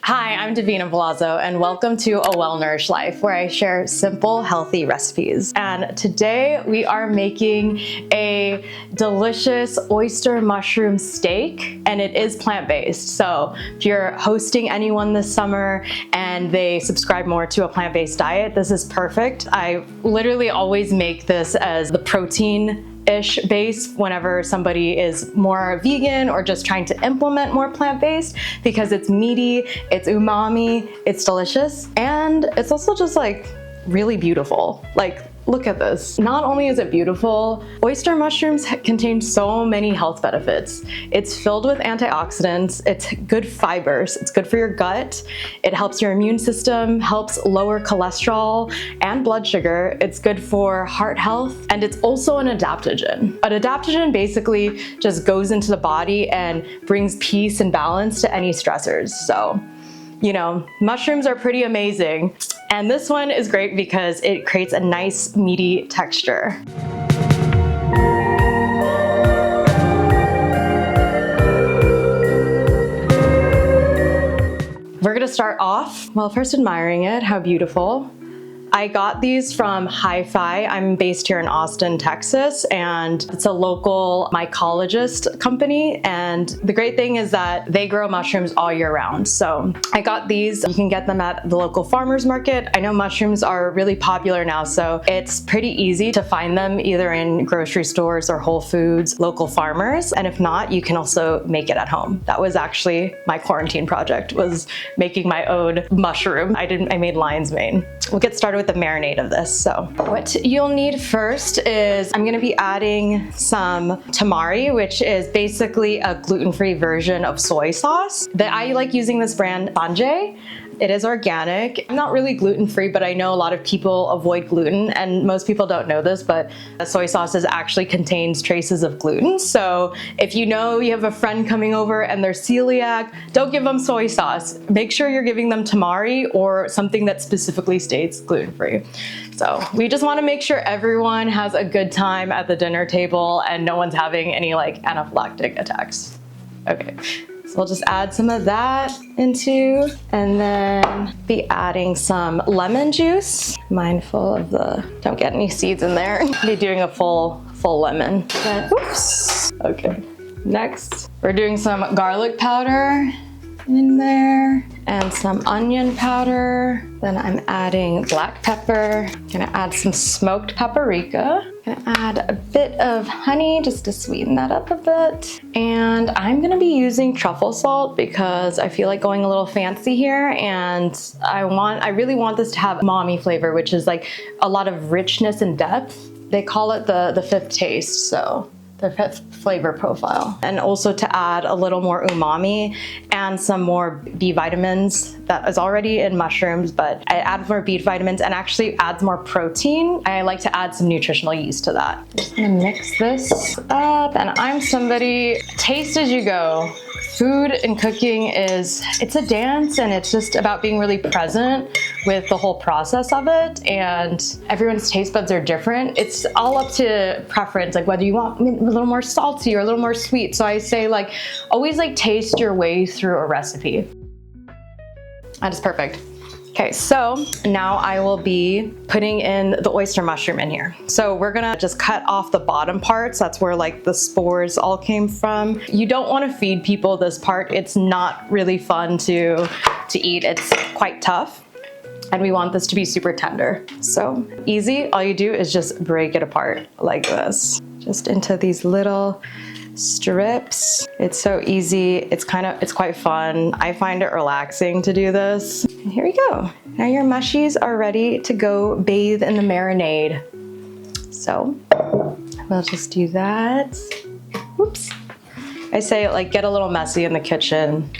Hi, I'm Davina Palazzo, and welcome to A Well-Nourished Life, where I share simple, healthy recipes. And today we are making a delicious oyster mushroom steak, and it is plant-based. So if you're hosting anyone this summer and they subscribe more to a plant-based diet, this is perfect. I literally always make this as the protein-ish base whenever somebody is more vegan or just trying to implement more plant-based, because it's meaty, it's umami, it's delicious, and it's also just like really beautiful. Like, look at this. Not only is it beautiful, oyster mushrooms contain so many health benefits. It's filled with antioxidants, it's good fibers, it's good for your gut, it helps your immune system, helps lower cholesterol and blood sugar, it's good for heart health, and it's also an adaptogen. An adaptogen basically just goes into the body and brings peace and balance to any stressors. So, you know, mushrooms are pretty amazing. And this one is great because it creates a nice meaty texture. We're gonna start off, well, first admiring it, how beautiful. I got these from Hi-Fi. I'm based here in Austin, Texas, and it's a local mycologist company. And the great thing is that they grow mushrooms all year round. So I got these. You can get them at the local farmer's market. I know mushrooms are really popular now, so it's pretty easy to find them either in grocery stores or Whole Foods, local farmers. And if not, you can also make it at home. That was actually my quarantine project, was making my own mushroom. I made lion's mane. We'll get started with the marinade of this. So what you'll need first is I'm gonna be adding some tamari, which is basically a gluten-free version of soy sauce. I like using this brand Sanjay. It is organic. I'm not really gluten-free, but I know a lot of people avoid gluten, and most people don't know this, but soy sauce actually contains traces of gluten. So if you know you have a friend coming over and they're celiac, don't give them soy sauce. Make sure you're giving them tamari or something that specifically states gluten-free. So we just want to make sure everyone has a good time at the dinner table and no one's having any like anaphylactic attacks. Okay. So we'll just add some of that into, and then be adding some lemon juice. Mindful of don't get any seeds in there. Be doing a full lemon. Oops. Okay. Next, we're doing some garlic powder in there and some onion powder. Then I'm adding black pepper. Gonna add some smoked paprika. Gonna add a bit of honey just to sweeten that up a bit. And I'm gonna be using truffle salt because I feel like going a little fancy here, and I really want this to have umami flavor, which is like a lot of richness and depth. They call it the fifth taste, so the fifth flavor profile. And also to add a little more umami and some more B vitamins that is already in mushrooms, but I add more B vitamins and actually adds more protein. I like to add some nutritional yeast to that. Just gonna mix this up, and I'm somebody, taste as you go. Food and cooking it's a dance, and it's just about being really present with the whole process of it, and everyone's taste buds are different. It's all up to preference, like whether you want a little more salty or a little more sweet. So I say like, always like taste your way through a recipe. That is perfect. Okay, so now I will be putting in the oyster mushroom in here. So we're gonna just cut off the bottom parts. That's where like the spores all came from. You don't wanna feed people this part. It's not really fun to eat. It's quite tough. And we want this to be super tender. So easy, all you do is just break it apart like this. Just into these little strips. It's so easy. It's quite fun. I find it relaxing to do this. And here we go. Now your mushies are ready to go bathe in the marinade. So we'll just do that. Oops. I say like get a little messy in the kitchen.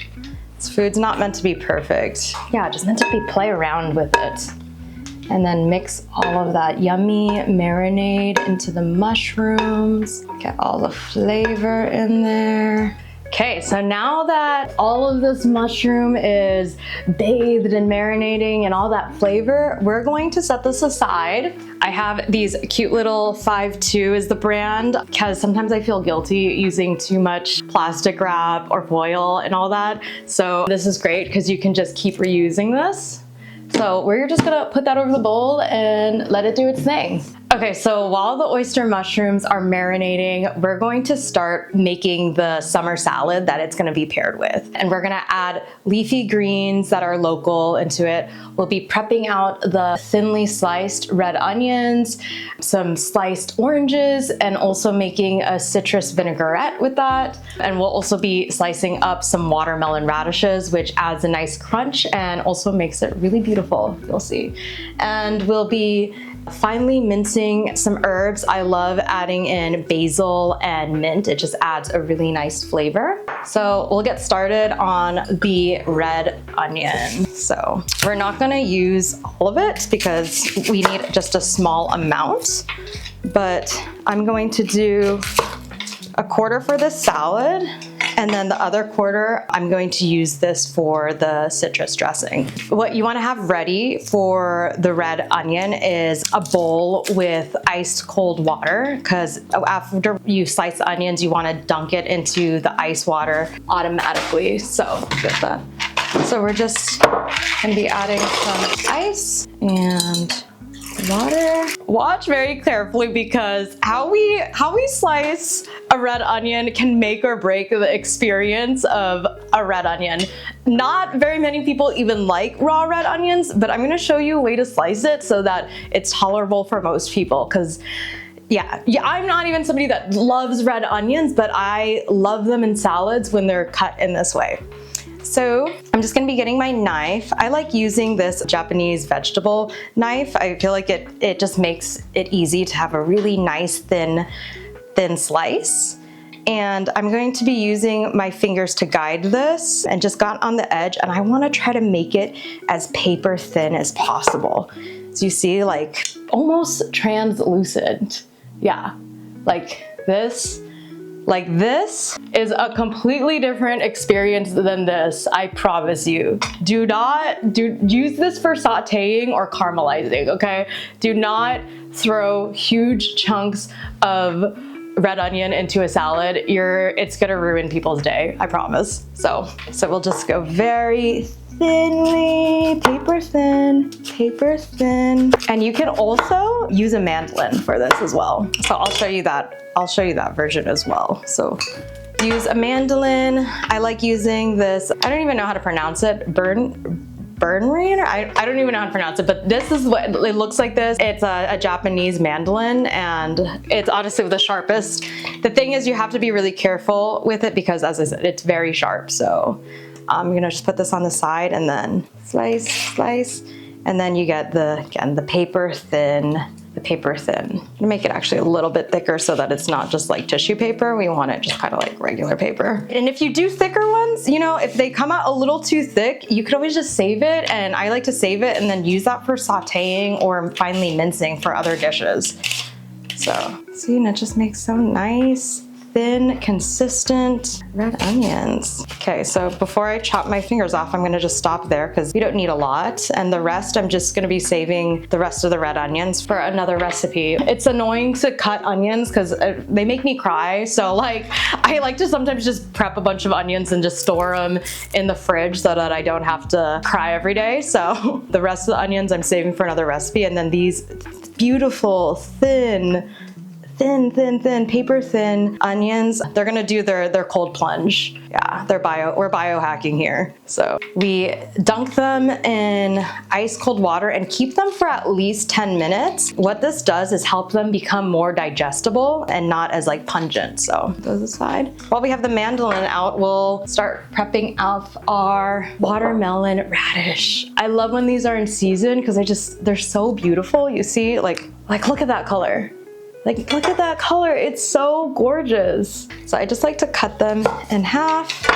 This food's not meant to be perfect. Yeah, just meant to be play around with it. And then mix all of that yummy marinade into the mushrooms. Get all the flavor in there. Okay, so now that all of this mushroom is bathed in marinating and all that flavor, we're going to set this aside. I have these cute little 5-2 is the brand, because sometimes I feel guilty using too much plastic wrap or foil and all that. So this is great because you can just keep reusing this. So we're just gonna put that over the bowl and let it do its thing. Okay, so while the oyster mushrooms are marinating, we're going to start making the summer salad that it's gonna be paired with. And we're gonna add leafy greens that are local into it. We'll be prepping out the thinly sliced red onions, some sliced oranges, and also making a citrus vinaigrette with that. And we'll also be slicing up some watermelon radishes, which adds a nice crunch and also makes it really beautiful, you'll see. And we'll be finely mincing some herbs. I love adding in basil and mint. It just adds a really nice flavor. So we'll get started on the red onion. So we're not gonna use all of it because we need just a small amount, but I'm going to do a quarter for this salad, and then the other quarter, I'm going to use this for the citrus dressing. What you wanna have ready for the red onion is a bowl with ice cold water, because after you slice the onions, you wanna dunk it into the ice water automatically. So get that. So we're just gonna be adding some ice and water. Watch very carefully, because how we slice a red onion can make or break the experience of a red onion. Not very many people even like raw red onions, but I'm gonna show you a way to slice it so that it's tolerable for most people, because yeah, I'm not even somebody that loves red onions, but I love them in salads when they're cut in this way. So I'm just gonna be getting my knife. I like using this Japanese vegetable knife. I feel like it just makes it easy to have a really nice thin slice. And I'm going to be using my fingers to guide this, and just got on the edge, and I wanna try to make it as paper thin as possible. So you see, like almost translucent. Yeah, like this. Like this is a completely different experience than this, I promise you. Use this for sauteing or caramelizing, okay? Do not throw huge chunks of red onion into a salad. It's gonna ruin people's day, I promise. So we'll just go very thinly, paper thin. And you can also use a mandolin for this as well. So I'll show you that version as well. So use a mandolin. I like using this, I don't even know how to pronounce it, Bernrian? I don't even know how to pronounce it, but this is what it looks like. This. It's a Japanese mandolin, and it's honestly the sharpest. The thing is, you have to be really careful with it because, as I said, it's very sharp. So I'm gonna just put this on the side and then slice, and then you get the paper thin. I'm gonna make it actually a little bit thicker so that it's not just like tissue paper. We want it just kind of like regular paper. And if you do thicker ones, you know, if they come out a little too thick, you could always just save it. And I like to save it and then use that for sauteing or finely mincing for other dishes. So, see, and it just makes so nice, thin, consistent red onions. Okay, so before I chop my fingers off, I'm gonna just stop there because we don't need a lot. And the rest, I'm just gonna be saving the rest of the red onions for another recipe. It's annoying to cut onions because they make me cry. So like, I like to sometimes just prep a bunch of onions and just store them in the fridge so that I don't have to cry every day. So the rest of the onions I'm saving for another recipe. And then these beautiful, thin, paper thin onions. They're gonna do their cold plunge. Yeah, we're biohacking here. So we dunk them in ice cold water and keep them for at least 10 minutes. What this does is help them become more digestible and not as like pungent. So those aside. While we have the mandolin out, we'll start prepping out our watermelon radish. I love when these are in season because they're so beautiful. You see, like look at that color. Like, look at that color, it's so gorgeous. So I just like to cut them in half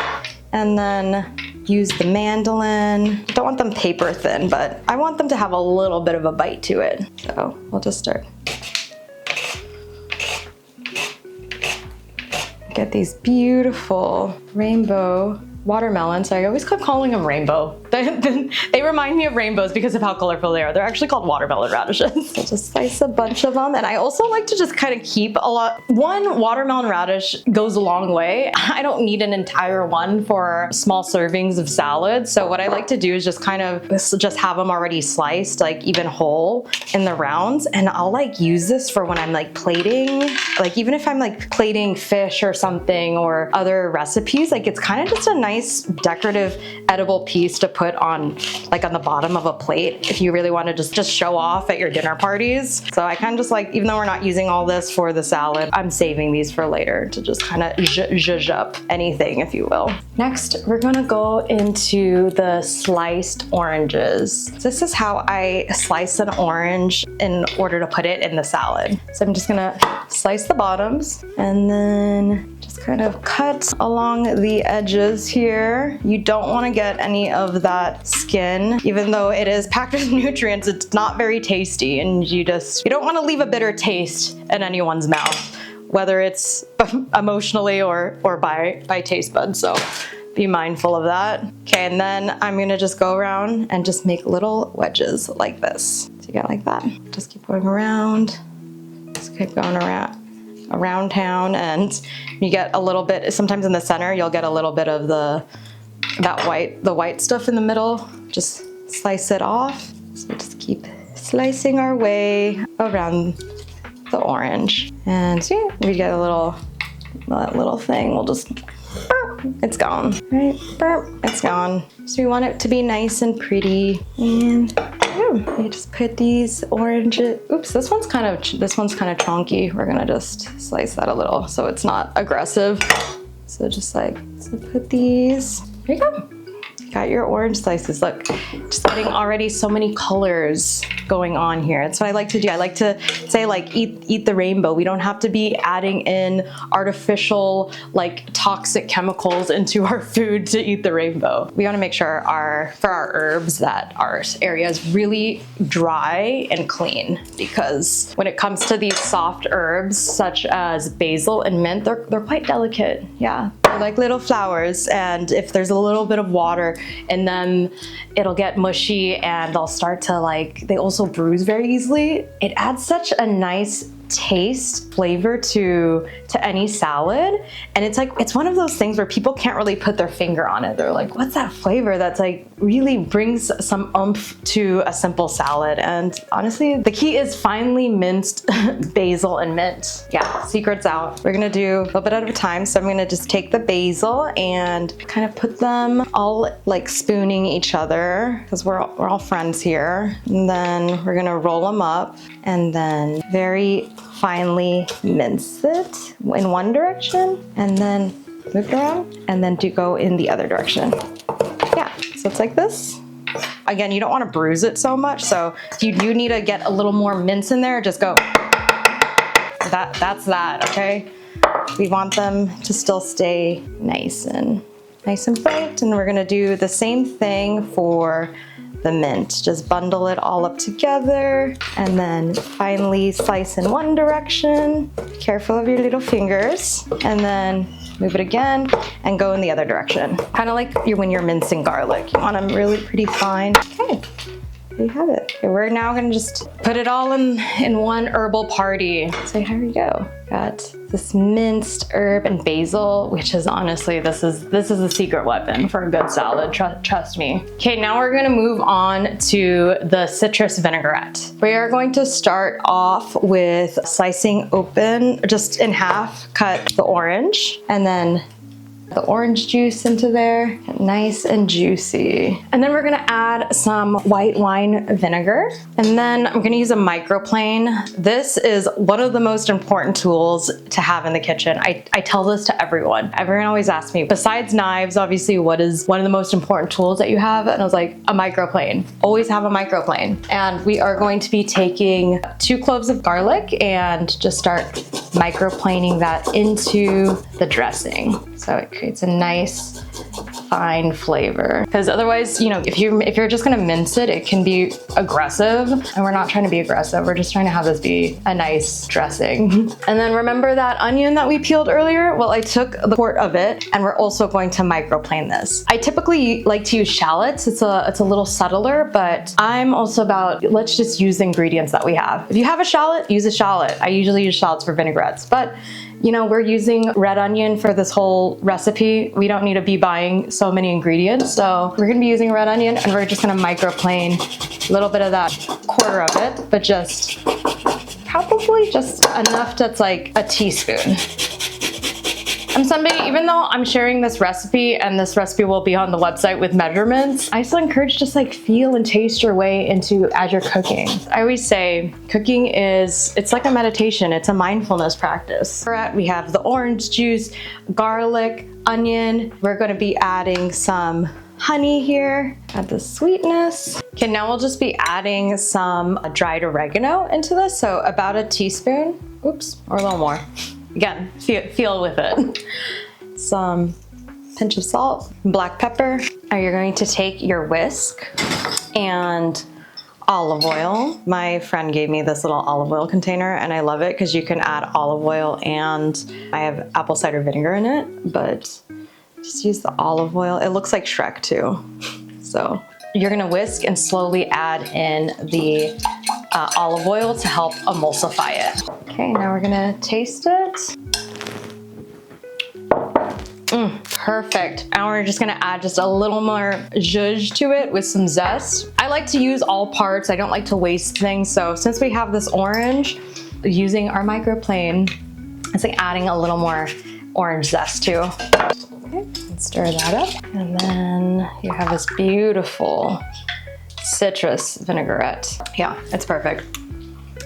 and then use the mandolin. I don't want them paper thin, but I want them to have a little bit of a bite to it. So we'll just start. Get these beautiful rainbow watermelons. I always kept calling them rainbow. They remind me of rainbows because of how colorful they are. They're actually called watermelon radishes. I'll just slice a bunch of them. And I also like to just kind of keep a lot. One watermelon radish goes a long way. I don't need an entire one for small servings of salad. So what I like to do is just kind of just have them already sliced, like even whole in the rounds. And I'll like use this for when I'm like plating, like even if I'm like plating fish or something or other recipes, like it's kind of just a nice decorative edible piece to put on like on the bottom of a plate if you really want to just show off at your dinner parties. So I kind of just like, even though we're not using all this for the salad, I'm saving these for later to just kind of zhuzh up anything, if you will. Next, we're gonna go into the sliced oranges. This is how I slice an orange in order to put it in the salad. So I'm just gonna slice the bottoms and then just kind of cut along the edges here. You don't want to get any of that skin. Even though it is packed with nutrients, it's not very tasty, and you don't want to leave a bitter taste in anyone's mouth, whether it's emotionally or by taste buds. So be mindful of that. Okay, and then I'm gonna just go around and just make little wedges like this. So you got like that. Just keep going around. Just keep going around town, and you get a little bit, sometimes in the center, you'll get a little bit of the white stuff in the middle. Just slice it off. So just keep slicing our way around the orange. And see, we get that little thing. We'll just, it's gone, right? It's gone. So we want it to be nice and pretty. And you just put these oranges. Oops, this one's kind of chunky. We're gonna just slice that a little so it's not aggressive. So just like, so put these. There you go. Got your orange slices. Look, just getting already so many colors going on here. That's what I like to do. I like to say like eat the rainbow. We don't have to be adding in artificial like toxic chemicals into our food to eat the rainbow. We want to make sure for our herbs that our area is really dry and clean, because when it comes to these soft herbs such as basil and mint, they're quite delicate. Yeah, they're like little flowers, and if there's a little bit of water and then it'll get mushy and they'll start to like, they also bruise very easily. It adds such a nice taste, flavor to any salad. And it's like, it's one of those things where people can't really put their finger on it. They're like, what's that flavor that's like really brings some oomph to a simple salad? And honestly, the key is finely minced basil and mint. Yeah, secret's out. We're gonna do a little bit at a time. So I'm gonna just take the basil and kind of put them all like spooning each other, because we're all friends here. And then we're gonna roll them up and then very finely mince it in one direction and then move it around and then go in the other direction. Yeah, so it's like this. Again, you don't want to bruise it so much, so if you do need to get a little more mince in there, just go. That's that, okay? We want them to still stay nice and bright, and we're gonna do the same thing for the mint. Just bundle it all up together and then finally slice in one direction. Be careful of your little fingers, and then move it again and go in the other direction. Kind of like when you're mincing garlic. You want them really pretty fine. Okay, there you have it. Okay, we're now gonna just put it all in one herbal party. So here we go. Got this minced herb and basil, which is honestly, this is the secret weapon for a good salad, trust me. Okay, now we're gonna move on to the citrus vinaigrette. We are going to start off with slicing open, just in half, cut the orange, and then the orange juice into there, nice and juicy. And then we're gonna add some white wine vinegar. And then I'm gonna use a microplane. This is one of the most important tools to have in the kitchen. I tell this to everyone. Everyone always asks me, besides knives, obviously, what is one of the most important tools that you have? And I was like, a microplane. Always have a microplane. And we are going to be taking 2 cloves of garlic and just start microplaning that into the dressing. So it creates a nice fine flavor. Because otherwise, you know, if you're just gonna mince it, it can be aggressive. And we're not trying to be aggressive. We're just trying to have this be a nice dressing. And then remember that onion that we peeled earlier? Well, I took the quart of it, and we're also going to microplane this. I typically like to use shallots. It's a little subtler, but I'm also about, let's just use the ingredients that we have. If you have a shallot, use a shallot. I usually use shallots for vinaigrettes, but you know, we're using red onion for this whole recipe. We don't need to be buying so many ingredients. So we're gonna be using red onion, and we're just gonna microplane a little bit of that quarter of it, but just probably just enough that's like a teaspoon. I'm somebody, even though I'm sharing this recipe and this recipe will be on the website with measurements, I still encourage just like feel and taste your way into as you're cooking. I always say cooking it's like a meditation. It's a mindfulness practice. We have the orange juice, garlic, onion. We're gonna be adding some honey here, add the sweetness. Okay, now we'll just be adding some dried oregano into this. So about a teaspoon, oops, or a little more. Again, feel with it. Some pinch of salt, black pepper. You're going to take your whisk and olive oil. My friend gave me this little olive oil container, and I love it because you can add olive oil, and I have apple cider vinegar in it, but just use the olive oil. It looks like Shrek too. So you're gonna whisk and slowly add in the olive oil to help emulsify it. Okay, now we're gonna taste it. Perfect. And we're just gonna add just a little more zhuzh to it with some zest. I like to use all parts. I don't like to waste things. So since we have this orange, using our microplane, it's like adding a little more orange zest too. Okay, let's stir that up. And then you have this beautiful citrus vinaigrette. Yeah, it's perfect.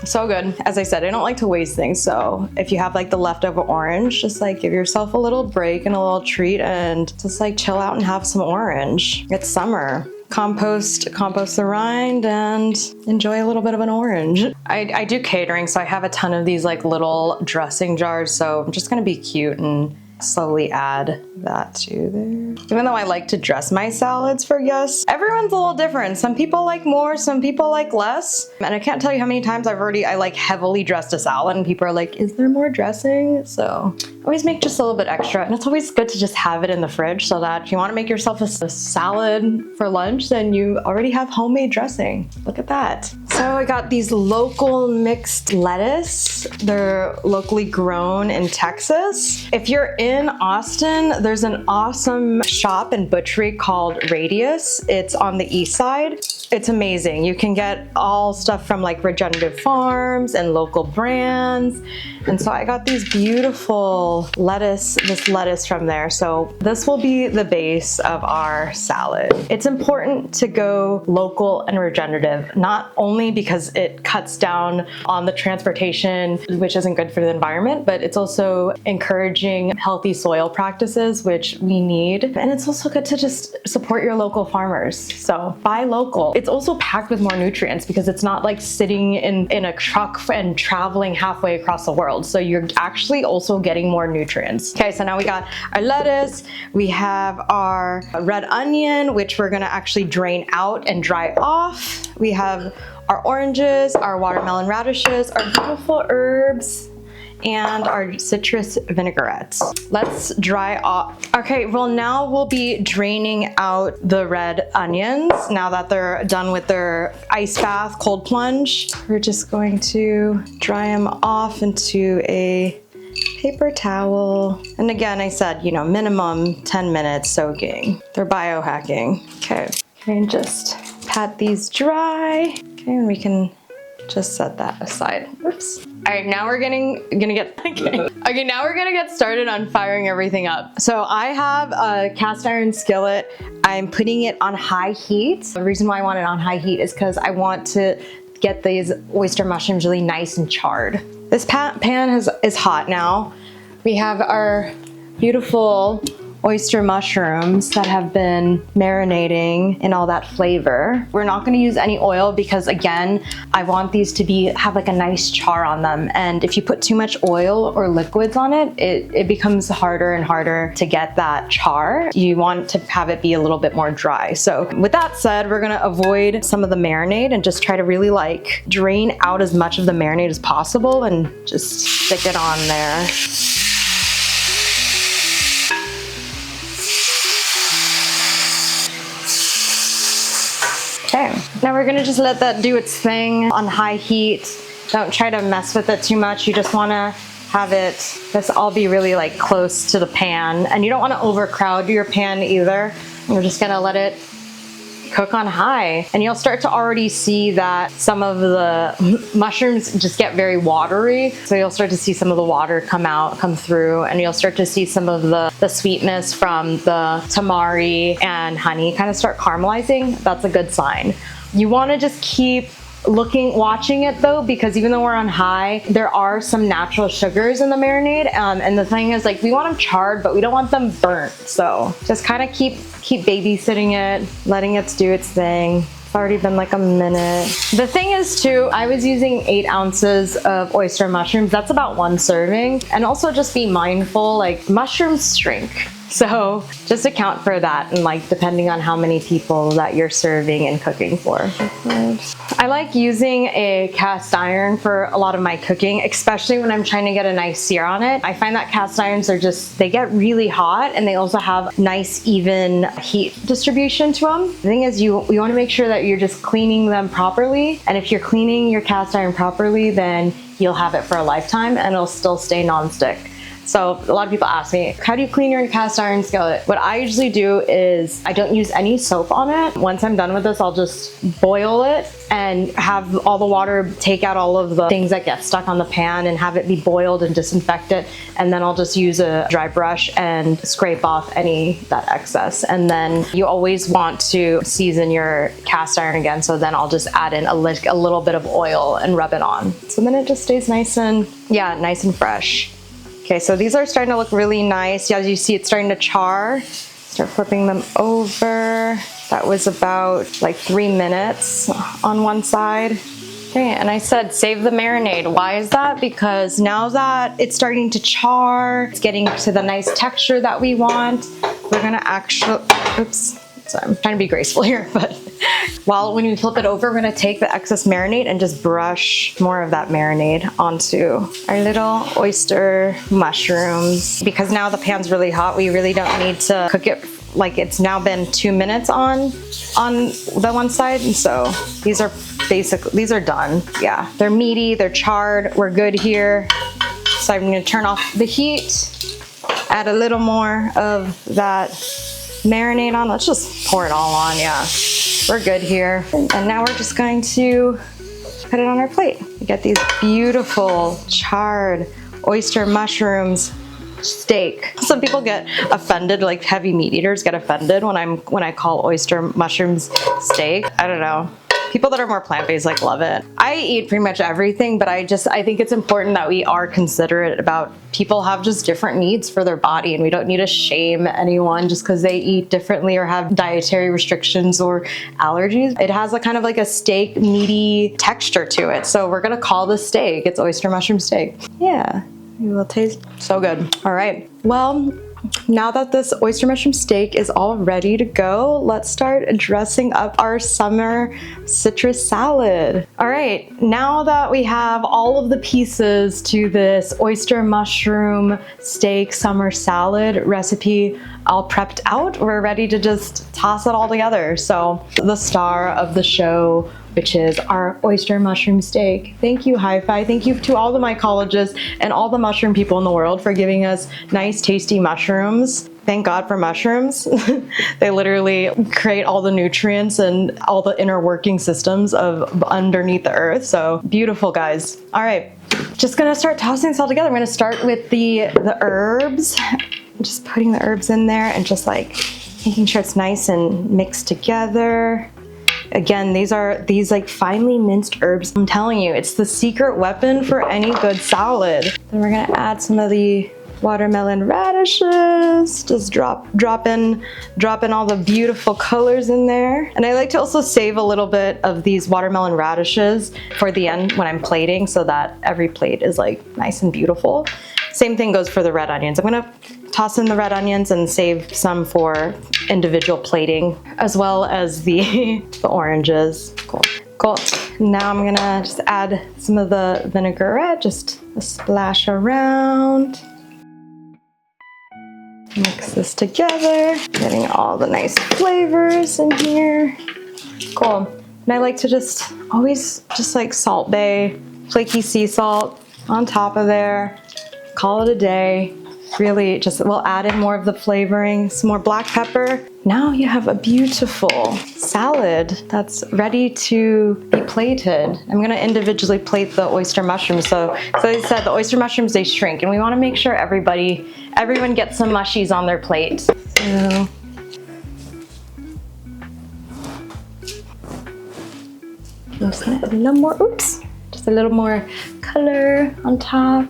So good. As I said, I don't like to waste things. So if you have like the leftover orange, just like give yourself a little break and a little treat and just like chill out and have some orange. It's summer. Compost the rind and enjoy a little bit of an orange. I do catering, so I have a ton of these like little dressing jars. So I'm just gonna be cute and slowly add that to there. Even though I like to dress my salads for guests, everyone's a little different. Some people like more, some people like less. And I can't tell you how many times I like heavily dressed a salad and people are like, is there more dressing? So always make just a little bit extra. And it's always good to just have it in the fridge so that if you want to make yourself a salad for lunch, then you already have homemade dressing. Look at that. So I got these local mixed lettuce. They're locally grown in Texas. If you're in Austin, there's an awesome shop and butchery called Radius. It's on the east side. It's amazing. You can get all stuff from like regenerative farms and local brands. And so I got these beautiful this lettuce from there. So this will be the base of our salad. It's important to go local and regenerative, not only because it cuts down on the transportation, which isn't good for the environment, but it's also encouraging healthy soil practices, which we need. And it's also good to just support your local farmers. So buy local. It's also packed with more nutrients because it's not like sitting in a truck and traveling halfway across the world. So you're actually also getting more nutrients. Okay, so now we got our lettuce. We have our red onion, which we're gonna actually drain out and dry off. We have our oranges, our watermelon radishes, our beautiful herbs, and our citrus vinaigrettes. Let's dry off. Okay, well now we'll be draining out the red onions now that they're done with their ice bath, cold plunge. We're just going to dry them off into a paper towel. And again, I said, you know, minimum 10 minutes soaking. They're biohacking. Okay, and just pat these dry. Okay, and we can just set that aside. Oops. All right, now we're gonna get okay, now we're gonna get started on firing everything up. So I have a cast iron skillet. I'm putting it on high heat. The reason why I want it on high heat is because I want to get these oyster mushrooms really nice and charred. This pan is hot now. We have our beautiful oyster mushrooms that have been marinating in all that flavor. We're not gonna use any oil because again, I want these to have like a nice char on them. And if you put too much oil or liquids on it, it becomes harder and harder to get that char. You want to have it be a little bit more dry. So with that said, we're gonna avoid some of the marinade and just try to really like drain out as much of the marinade as possible and just stick it on there. Okay, now we're gonna just let that do its thing on high heat. Don't try to mess with it too much. You just wanna have this all be really like close to the pan, and you don't wanna overcrowd your pan either. We're just gonna let it cook on high, and you'll start to already see that some of the mushrooms just get very watery. So you'll start to see some of the water come through, and you'll start to see some of the sweetness from the tamari and honey kind of start caramelizing. That's a good sign. You want to just keep watching it though, because even though we're on high, there are some natural sugars in the marinade. And the thing is, like, we want them charred, but we don't want them burnt. So just kind of keep babysitting it, letting it do its thing. It's already been like a minute. The thing is too, I was using 8 ounces of oyster mushrooms. That's about 1 serving. And also just be mindful, like mushrooms shrink. So just account for that, and like depending on how many people that you're serving and cooking for. I like using a cast iron for a lot of my cooking, especially when I'm trying to get a nice sear on it. I find that cast irons they get really hot, and they also have nice even heat distribution to them. The thing is, you want to make sure that you're just cleaning them properly. And if you're cleaning your cast iron properly, then you'll have it for a lifetime and it'll still stay nonstick. So a lot of people ask me, how do you clean your cast iron skillet? What I usually do is I don't use any soap on it. Once I'm done with this, I'll just boil it and have all the water take out all of the things that get stuck on the pan and have it be boiled and disinfect it. And then I'll just use a dry brush and scrape off that excess. And then you always want to season your cast iron again. So then I'll just add in a little bit of oil and rub it on. So then it just stays nice and fresh. Okay, so these are starting to look really nice. As you see, it's starting to char. Start flipping them over. That was about like 3 minutes on one side. Okay, and I said save the marinade. Why is that? Because now that it's starting to char, it's getting to the nice texture that we want. We're gonna so I'm trying to be graceful here, but when you flip it over, we're gonna take the excess marinade and just brush more of that marinade onto our little oyster mushrooms. Because now the pan's really hot, we really don't need to cook it. Like, it's now been 2 minutes on the one side, and so these are done. Yeah, they're meaty, they're charred, we're good here. So I'm gonna turn off the heat, add a little more of that marinade on. Let's just pour it all on. Yeah, we're good here. And now we're just going to put it on our plate. We get these beautiful charred oyster mushrooms steak. Some people get offended, like heavy meat eaters get offended when I call oyster mushrooms steak. I don't know. People that are more plant-based like love it. I eat pretty much everything, but I think it's important that we are considerate about people have just different needs for their body, and we don't need to shame anyone just because they eat differently or have dietary restrictions or allergies. It has a kind of like a steak meaty texture to it. So we're gonna call this steak. It's oyster mushroom steak. Yeah, it will taste so good. All right, well, now that this oyster mushroom steak is all ready to go, let's start dressing up our summer citrus salad. All right, now that we have all of the pieces to this oyster mushroom steak summer salad recipe all prepped out, we're ready to just toss it all together. So the star of the show, which is our oyster mushroom steak. Thank you, Hi-Fi. Thank you to all the mycologists and all the mushroom people in the world for giving us nice, tasty mushrooms. Thank God for mushrooms. They literally create all the nutrients and all the inner working systems of underneath the earth. So beautiful, guys. All right, just gonna start tossing this all together. I'm gonna start with the herbs. Just putting the herbs in there and just like making sure it's nice and mixed together. Again, these like finely minced herbs. I'm telling you, it's the secret weapon for any good salad. Then we're gonna add some of the watermelon radishes. Just drop in all the beautiful colors in there. And I like to also save a little bit of these watermelon radishes for the end when I'm plating, so that every plate is like nice and beautiful. Same thing goes for the red onions. I'm gonna toss in the red onions and save some for individual plating, as well as the oranges. Cool. Cool. Now I'm gonna just add some of the vinaigrette, just a splash around. Mix this together, getting all the nice flavors in here. Cool. And I like to just always just like Salt Bae, flaky sea salt on top of there. Call it a day. Really just, we'll add in more of the flavoring, some more black pepper. Now you have a beautiful salad that's ready to be plated. I'm gonna individually plate the oyster mushrooms. So as I said, the oyster mushrooms, they shrink, and we wanna make sure everyone gets some mushies on their plate. So, I'm just gonna add a little more, just a little more color on top.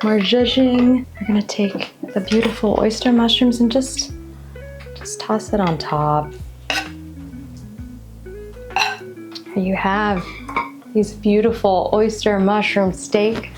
More zhuzhing. We're gonna take the beautiful oyster mushrooms and just toss it on top. Here you have these beautiful oyster mushroom steak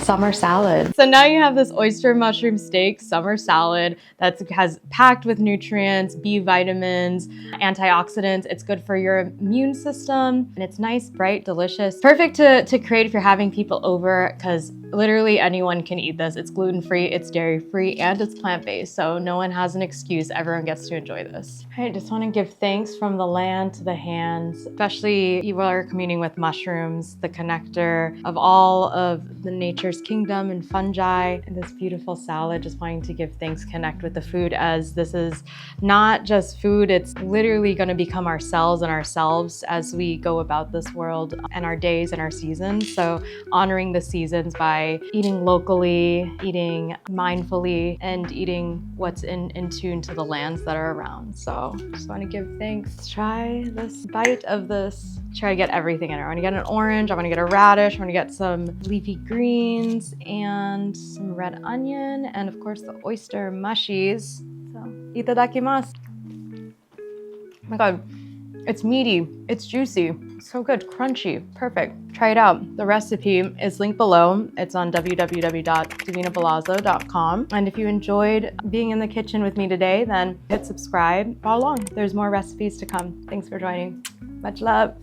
summer salad. So now you have this oyster mushroom steak summer salad that has packed with nutrients, B vitamins, antioxidants. It's good for your immune system, and it's nice, bright, delicious. Perfect to create if you're having people over, because literally anyone can eat this. It's gluten-free, it's dairy-free, and it's plant-based, so no one has an excuse. Everyone gets to enjoy this. I just want to give thanks from the land to the hands, especially you are communing with mushrooms, the connector of all of the nature's kingdom and fungi, and this beautiful salad. Just wanting to give thanks, connect with the food, as this is not just food, it's literally going to become ourselves and ourselves as we go about this world and our days and our seasons. So honoring the seasons by eating locally, eating mindfully, and eating what's in tune to the lands that are around. So just want to give thanks. Try this bite of this. Try to get everything in it. I want to get an orange, I want to get a radish, I want to get some leafy greens and some red onion, and of course the oyster mushies. So itadakimasu. Oh my god. It's meaty, it's juicy, so good, crunchy, perfect. Try it out. The recipe is linked below. It's on www.davinapalazzo.com. And if you enjoyed being in the kitchen with me today, then hit subscribe, follow along. There's more recipes to come. Thanks for joining. Much love.